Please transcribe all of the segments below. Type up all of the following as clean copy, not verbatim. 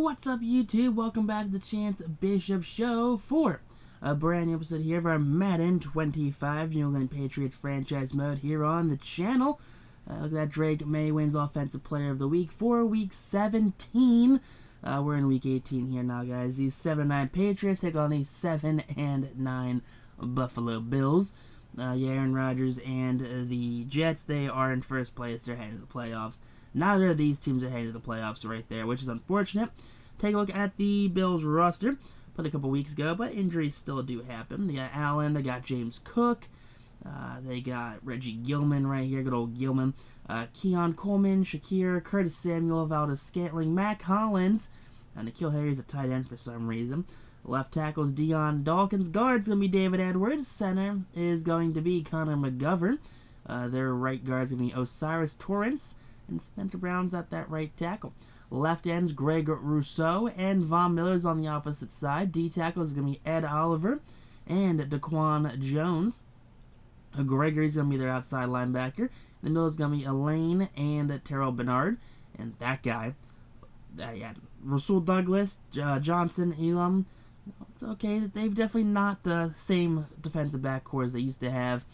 What's up, YouTube? Welcome back to the Chance Bishop Show for a brand new episode here of our Madden 25 New England Patriots franchise mode here on the channel. Look at that, Drake Maye wins Offensive Player of the Week for Week 17. We're in Week 18 here now, guys. These 7-9 Patriots take on these 7-9 Buffalo Bills. Aaron Rodgers and the Jets, they are in first place. They're heading to the playoffs. Neither of these teams are heading to the playoffs right there, which is unfortunate. Take a look at the Bills roster. Put a couple weeks ago, but injuries still do happen. They got Allen, they got James Cook, they got Reggie Gilman right here, good old Gilman. Keon Coleman, Shakir, Curtis Samuel, Valdez Scantling, Mac Hollins, and N'Keal Harry's a tight end for some reason. Left tackle's Dion Dawkins. Guard's going to be David Edwards. Center is going to be Connor McGovern. Their right guard's going to be Osiris Torrance. And Spencer Brown's at that right tackle. Left end's Greg Rousseau. And Von Miller's on the opposite side. D tackle is going to be Ed Oliver and Daquan Jones. Gregory's going to be their outside linebacker. The middle is going to be Elaine and Terrell Bernard. And that guy, Rasul Douglas, Johnson, Elam. It's okay. They've definitely not the same defensive back cores they used to have.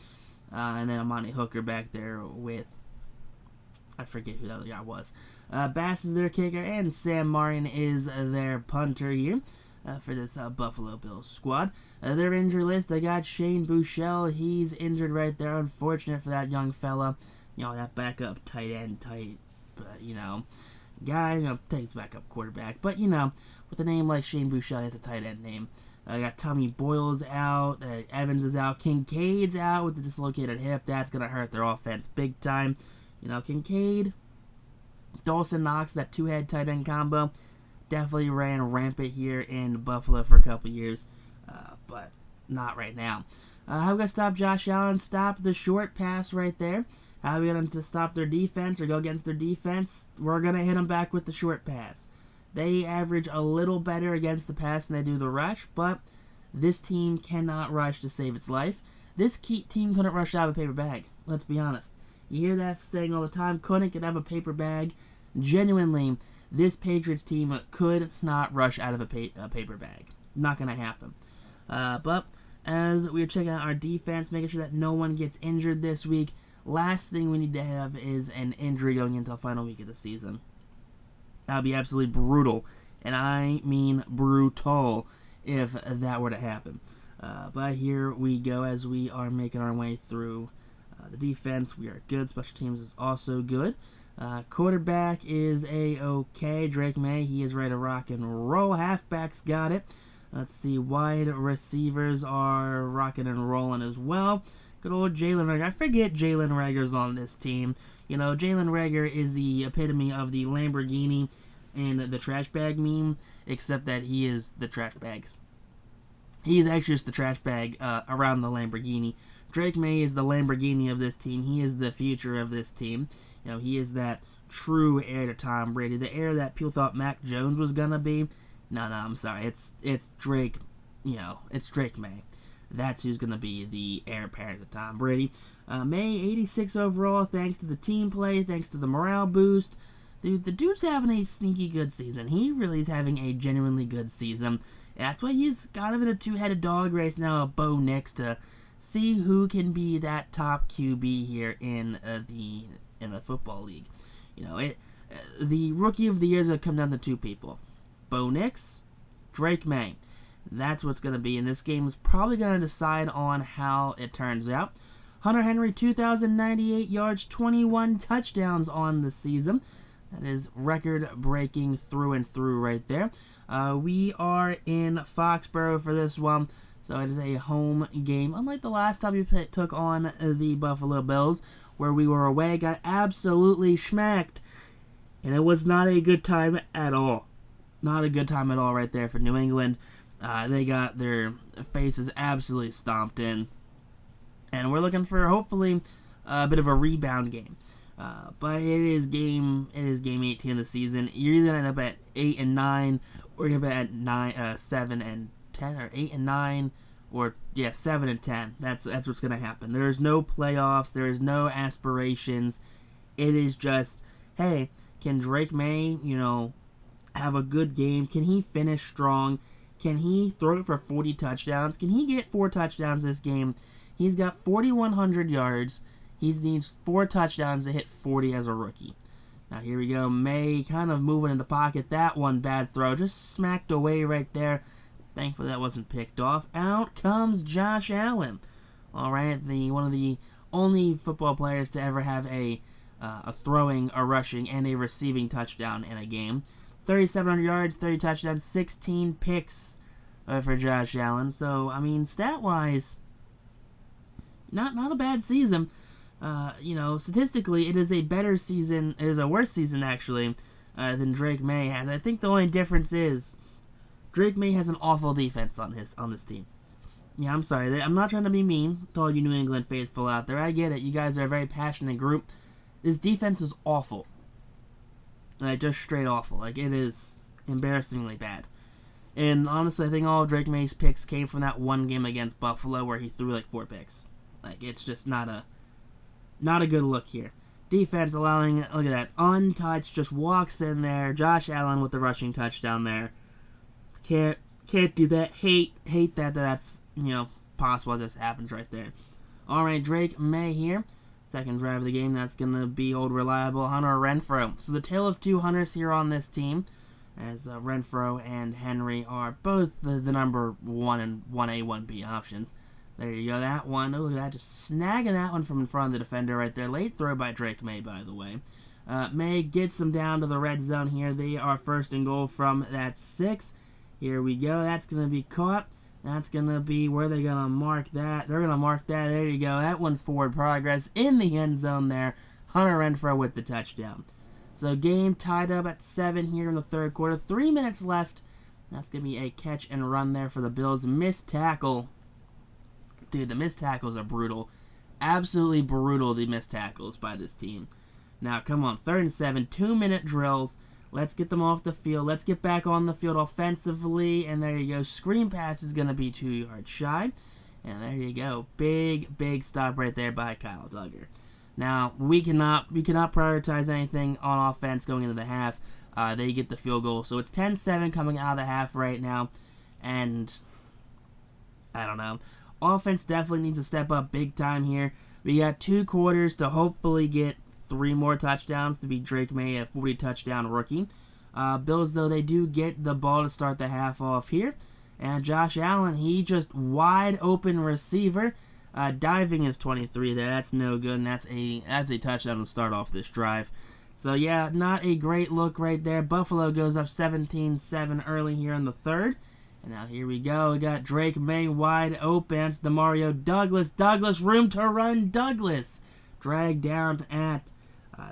And then Amani Hooker back there with, I forget who the other guy was. Bass is their kicker, and Sam Marion is their punter here for this Buffalo Bills squad. Their injury list, they got Shane Buechele. He's injured right there. Unfortunate for that young fella. You know, that backup tight end, guy, takes backup quarterback. But, with a name like Shane Buechele, it's a tight end name. Got Tommy Boyle's out, Evans is out, Kincaid's out with the dislocated hip. That's going to hurt their offense big time. Kincaid, Dawson Knox, that two-head tight end combo, definitely ran rampant here in Buffalo for a couple years, but not right now. How are we going to stop Josh Allen? Stop the short pass right there. How are we going to stop their defense or go against their defense? We're going to hit them back with the short pass. They average a little better against the pass than they do the rush, but this team cannot rush to save its life. This team couldn't rush out of a paper bag. Let's be honest. You hear that saying all the time, couldn't get out of a paper bag. Genuinely, this Patriots team could not rush out of a paper bag. Not going to happen. But as we're checking out our defense, making sure that no one gets injured this week, last thing we need to have is an injury going into the final week of the season. That would be absolutely brutal, and I mean brutal, if that were to happen. But here we go as we are making our way through the defense. We are good. Special teams is also good. Quarterback is A-OK. Drake Maye, he is ready to rock and roll. Halfback's got it. Let's see, wide receivers are rocking and rolling as well. Good old Jalen Reagor. I forget Jalen Reagor's on this team. Jalen Reagor is the epitome of the Lamborghini and the trash bag meme, except that he is the trash bags. He is actually just the trash bag around the Lamborghini. Drake Maye is the Lamborghini of this team. He is the future of this team. He is that true heir to Tom Brady, the heir that people thought Mac Jones was gonna be. No, I'm sorry. It's Drake. It's Drake Maye. That's who's going to be the heir apparent to Tom Brady. Maye, 86 overall, thanks to the team play, thanks to the morale boost. Dude, the dude's having a sneaky good season. He really is having a genuinely good season. That's why he's kind of in a two-headed dog race now with Bo Nix to see who can be that top QB here in the football league. The rookie of the year is going to come down to two people. Bo Nix, Drake Maye. That's what's going to be, and this game is probably going to decide on how it turns out. Hunter Henry, 2,098 yards, 21 touchdowns on the season. That is record-breaking through and through right there. We are in Foxborough for this one, so it is a home game. Unlike the last time we took on the Buffalo Bills, where we were away, got absolutely schmacked, and it was not a good time at all. Not a good time at all right there for New England. They got their faces absolutely stomped in. And we're looking for, hopefully, a bit of a rebound game. But it is game 18 of the season. You're either going to end up at 8 and 9, or you're going to end up at 7 and 10, or 8 and 9, or 7 and 10. That's what's going to happen. There's no playoffs. There's no aspirations. It is just, hey, can Drake Maye, have a good game? Can he finish strong? Can he throw it for 40 touchdowns? Can he get 4 touchdowns this game? He's got 4,100 yards. He needs 4 touchdowns to hit 40 as a rookie. Now here we go. Maye kind of moving in the pocket. That one bad throw. Just smacked away right there. Thankfully that wasn't picked off. Out comes Josh Allen. Alright, one of the only football players to ever have a throwing, a rushing, and a receiving touchdown in a game. 3,700 yards, 30 touchdowns, 16 picks for Josh Allen. So, I mean, stat-wise, not a bad season. Statistically, it is a better season. It is a worse season, actually, than Drake Maye has. I think the only difference is Drake Maye has an awful defense on this team. Yeah, I'm sorry. I'm not trying to be mean to all you New England faithful out there. I get it. You guys are a very passionate group. This defense is awful. Just straight awful. Like, it is embarrassingly bad. And honestly, I think all of Drake Maye's picks came from that one game against Buffalo where he threw like 4 picks. Like, it's just not a good look here. Defense allowing, look at that, untouched, just walks in there. Josh Allen with the rushing touchdown there. Can't do that. Hate that that's, possible. It just happens right there. Alright, Drake Maye here. Second drive of the game, that's going to be old reliable Hunter Renfrow. So the tale of 2 hunters here on this team, as Renfrow and Henry are both the number 1 and 1A, 1B options. There you go, that one. Oh, look at that, just snagging that one from in front of the defender right there. Late throw by Drake Maye, by the way. Maye gets them down to the red zone here. They are first and goal from that 6. Here we go, that's going to be caught. That's going to be where they're going to mark that. They're going to mark that. There you go. That one's forward progress in the end zone there. Hunter Renfrow with the touchdown. So game tied up at 7 here in the third quarter. 3 minutes left. That's going to be a catch and run there for the Bills. Missed tackle. Dude, the missed tackles are brutal. Absolutely brutal, the missed tackles by this team. Now, come on. 3rd and 7. 2-minute drills. Let's get them off the field. Let's get back on the field offensively. And there you go. Screen pass is going to be 2 yards shy. And there you go. Big stop right there by Kyle Duggar. Now, we cannot prioritize anything on offense going into the half. They get the field goal. So it's 10-7 coming out of the half right now. And I don't know. Offense definitely needs to step up big time here. We got 2 quarters to hopefully get 3 more touchdowns to beat Drake Maye, a 40-touchdown rookie. Bills, though, they do get the ball to start the half off here. And Josh Allen, he just wide open receiver. Diving is 23 there. That's no good, and that's a touchdown to start off this drive. So, yeah, not a great look right there. Buffalo goes up 17-7 early here in the 3rd. And now here we go. We got Drake Maye wide open. It's Demario Douglas. Douglas, room to run. Douglas dragged down at...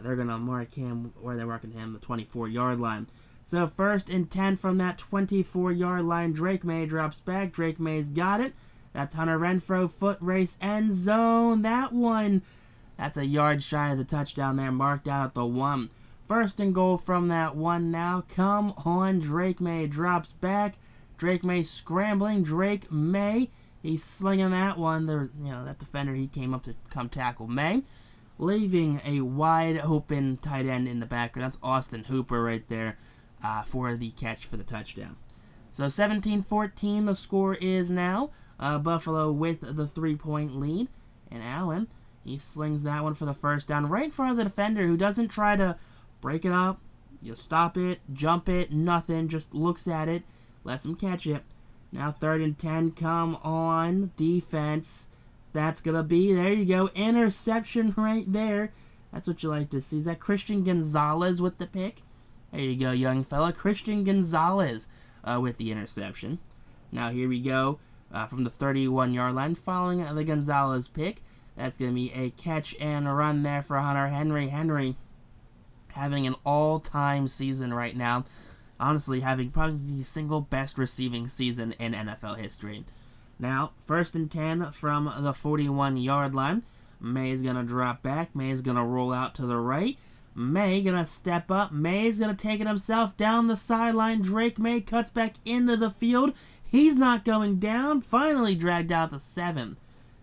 they're going to mark him, where they're marking him, the 24-yard line. So 1st and 10 from that 24-yard line. Drake Maye drops back. Drake Maye's got it. That's Hunter Renfrow, foot race, end zone. That one, that's a yard shy of the touchdown there, marked out at the 1. 1st and goal from that 1 now. Come on, Drake Maye drops back. Drake Maye scrambling. Drake Maye, he's slinging that one. That defender, he came up to come tackle Maye, leaving a wide open tight end in the background. That's Austin Hooper right there for the catch for the touchdown. So 17-14 the score is now. Buffalo with the 3-point lead. And Allen, he slings that one for the first down right in front of the defender, who doesn't try to break it up, stop it, jump it, nothing, just looks at it, lets him catch it. Now 3rd and 10, come on, defense. That's going to be, there you go, interception right there. That's what you like to see. Is that Christian Gonzalez with the pick? There you go, young fella. Christian Gonzalez with the interception. Now here we go from the 31-yard line following the Gonzalez pick. That's going to be a catch and a run there for Hunter Henry. Henry having an all-time season right now. Honestly, having probably the single best receiving season in NFL history. Now, 1st and 10 from the 41-yard line. Maye's going to drop back. Maye's going to roll out to the right. Maye going to step up. Maye's going to take it himself down the sideline. Drake Maye cuts back into the field. He's not going down. Finally dragged out to 7.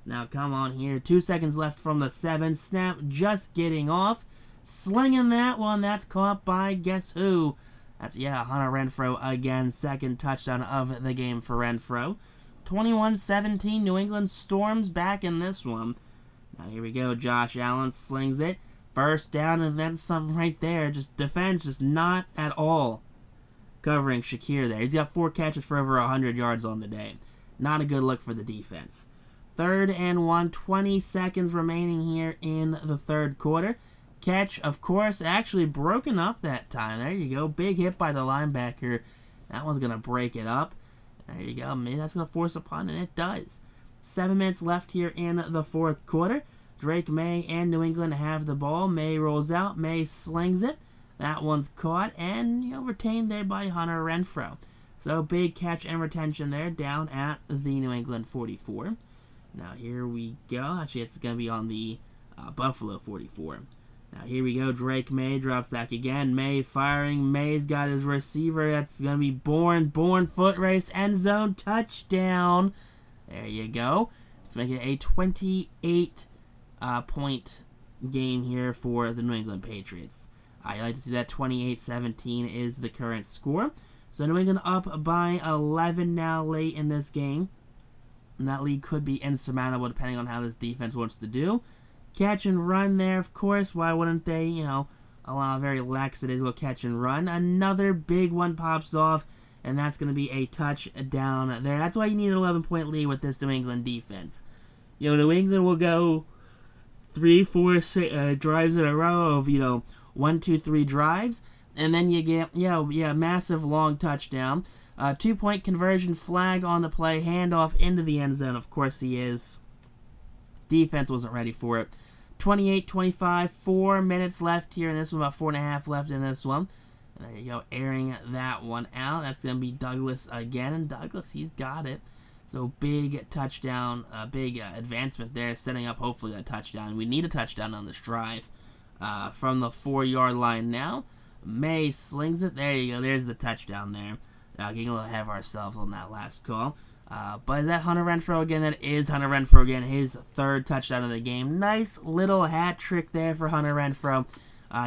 Now, come on here. 2 seconds left from the 7. Snap just getting off. Slinging that one. That's caught by guess who? That's, yeah, Hunter Renfrow again. Second touchdown of the game for Renfrow. 21-17, New England storms back in this one. Now here we go. Josh Allen slings it. First down and then some right there. Just defense, just not at all covering Shakir there. He's got 4 catches for over 100 yards on the day. Not a good look for the defense. 3rd and 1, 20 seconds remaining here in the third quarter. Catch, of course, actually broken up that time. There you go. Big hit by the linebacker. That one's going to break it up. There you go. Maybe that's going to force a punt, and it does. 7 minutes left here in the fourth quarter. Drake Maye and New England have the ball. Maye rolls out. Maye slings it. That one's caught and retained there by Hunter Renfrow. So big catch and retention there down at the New England 44. Now here we go. Actually, it's going to be on the Buffalo 44. Now here we go. Drake Maye drops back again. Maye firing. Maye's got his receiver. That's going to be Bourne. Bourne foot race. End zone touchdown. There you go. Let's make it a 28-point game here for the New England Patriots. I like to see that 28-17 is the current score. So New England up by 11 now late in this game. And that lead could be insurmountable depending on how this defense wants to do. Catch and run there, of course. Why wouldn't they, allow a very lackadaisical catch and run? Another big one pops off, and that's going to be a touchdown there. That's why you need an 11-point lead with this New England defense. New England will go 3, 4 drives in a row of, 1, 2, 3 drives, and then you get, massive long touchdown. 2-point conversion flag on the play, handoff into the end zone. Of course he is. Defense wasn't ready for it. 28-25, 4 minutes left here in this one, about 4.5 left in this one. And there you go, airing that one out. That's going to be Douglas again, and Douglas, he's got it. So big touchdown, big advancement there, setting up hopefully a touchdown. We need a touchdown on this drive. From the 4-yard line now. Maye slings it. There you go. There's the touchdown there. Getting a little ahead of ourselves on that last call. But is that Hunter Renfrow again? That is Hunter Renfrow again. His 3rd touchdown of the game. Nice little hat trick there for Hunter Renfrow.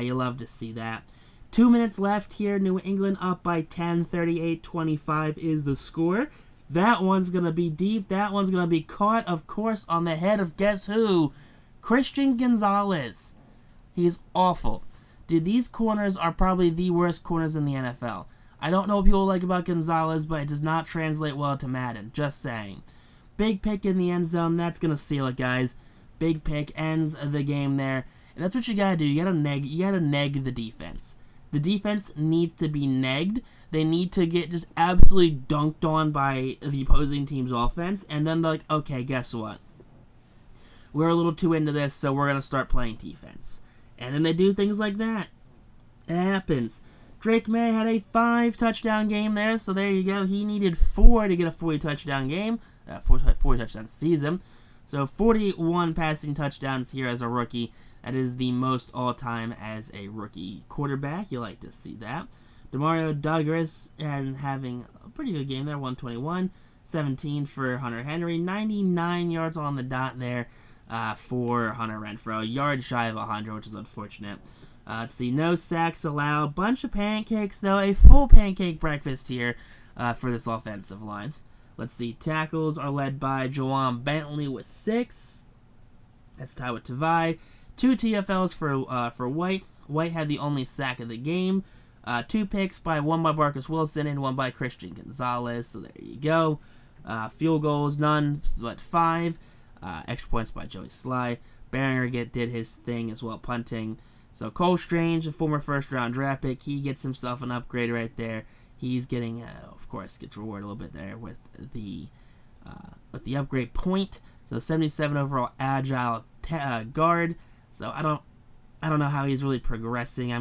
You love to see that. 2 minutes left here. New England up by 10. 38-25 is the score. That one's going to be deep. That one's going to be caught, of course, on the head of guess who? Christian Gonzalez. He's awful. Dude, these corners are probably the worst corners in the NFL. I don't know what people like about Gonzalez, but it does not translate well to Madden. Just saying. Big pick in the end zone. That's going to seal it, guys. Big pick ends the game there. And that's what you got to do. You got to neg the defense. The defense needs to be negged. They need to get just absolutely dunked on by the opposing team's offense. And then they're like, okay, guess what? We're a little too into this, so we're going to start playing defense. And then they do things like that. It happens. Drake Maye had a 5-touchdown game there, so there you go. He needed 4 to get a 40-touchdown game, 40-touchdown season. So 41 passing touchdowns here as a rookie. That is the most all-time as a rookie quarterback. You like to see that. Demario Douglas and having a pretty good game there, 121, 17 for Hunter Henry, 99 yards on the dot there for Hunter Renfrow. A yard shy of 100, which is unfortunate. Let's see, no sacks allowed. Bunch of pancakes, though. A full pancake breakfast here for this offensive line. Let's see, tackles are led by Jawan Bentley with 6. That's tied with Tavai. 2 TFLs for White. White had the only sack of the game. 2 picks, one by Marcus Wilson and 1 by Christian Gonzalez. So there you go. Field goals, none, but 5. Extra points by Joey Sly. Beringer did his thing as well, punting. So Cole Strange, a former first-round draft pick, he gets himself an upgrade right there. He's getting, of course, gets rewarded a little bit there with the upgrade point. So 77 overall agile guard. So I don't know how he's really progressing. I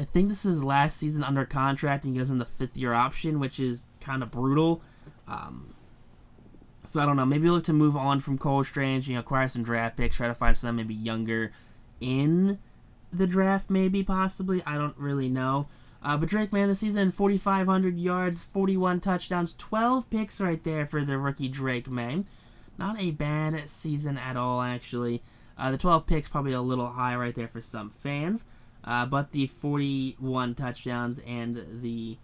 think this is his last season under contract, and he goes in the 5th-year option, which is kind of brutal. So I don't know. Maybe look to move on from Cole Strange, acquire some draft picks, try to find some maybe younger in the draft, maybe, possibly. I don't really know. But Drake Maye this season, 4,500 yards, 41 touchdowns, 12 picks right there for the rookie Drake Maye. Not a bad season at all, actually. The 12 picks probably a little high right there for some fans. but the 41 touchdowns and the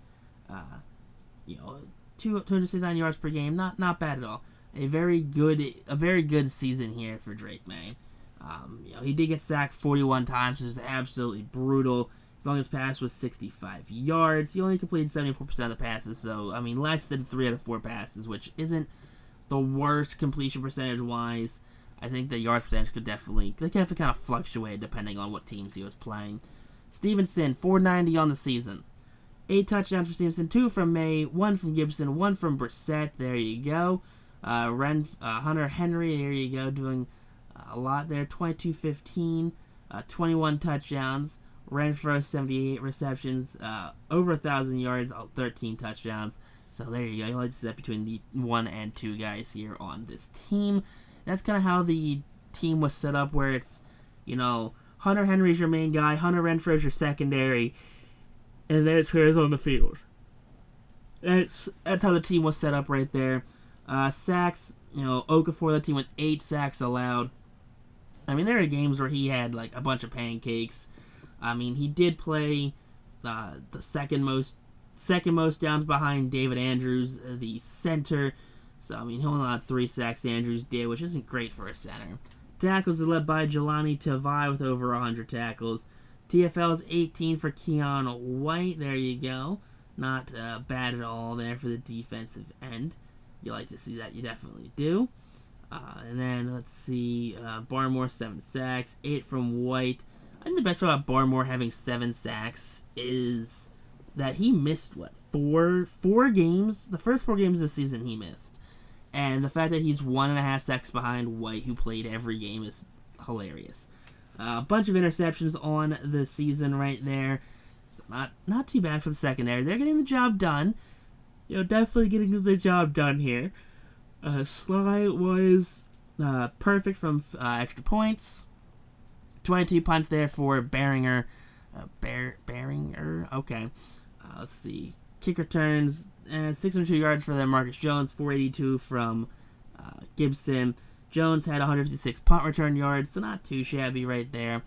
269 yards per game, not bad at all. A very good season here for Drake Maye. He did get sacked 41 times, which is absolutely brutal. His longest pass was 65 yards. He only completed 74% of the passes, so, I mean, less than 3 out of 4 passes, which isn't the worst completion percentage-wise. I think the yards percentage could definitely kind of fluctuate depending on what teams he was playing. Stevenson, 490 on the season. 8 touchdowns for Stevenson, 2 from Maye, 1 from Gibson, 1 from Brissett. There you go. Hunter Henry, there you go, doing a lot there. 22-15, 21 touchdowns. Renfro, 78 receptions, over 1,000 yards, 13 touchdowns. So there you go. You like to see that between the 1 and 2 guys here on this team. That's kind of how the team was set up, where it's, Hunter Henry's your main guy, Hunter Renfro's your secondary, and then it's who's on the field. That's how the team was set up right there. Sacks, Okafor, the team with 8 sacks allowed. I mean, there are games where he had like a bunch of pancakes. I mean, he did play the second most downs behind David Andrews, the center. So, I mean, he only had 3 sacks Andrews did, which isn't great for a center. Tackles are led by Jelani Tavai with over 100 tackles. TFL's 18 for Keon White. There you go. Not bad at all there for the defensive end. You like to see that, you definitely do. And then, let's see, Barmore, 7 sacks, 8 from White. I think the best part about Barmore having 7 sacks is that he missed, 4 games? The first 4 games of the season he missed. And the fact that he's 1.5 sacks behind White, who played every game, is hilarious. A bunch of interceptions on the season right there. So not too bad for the secondary. They're getting the job done. Definitely getting the job done here. Sly was perfect from extra points. 22 punts there for Beringer. Beringer? Okay. Let's see. Kick returns, 602 yards for Marcus Jones, 482 from Gibson. Jones had 156 punt return yards, so not too shabby right there.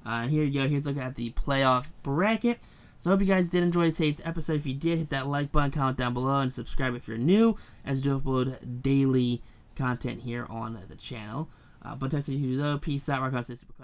Here you go. Here's a look at the playoff bracket. So I hope you guys did enjoy today's episode. If you did, hit that like button, comment down below, and subscribe if you're new, as I do upload daily content here on the channel. But thanks for you, though. Peace out. Rock on, stay super.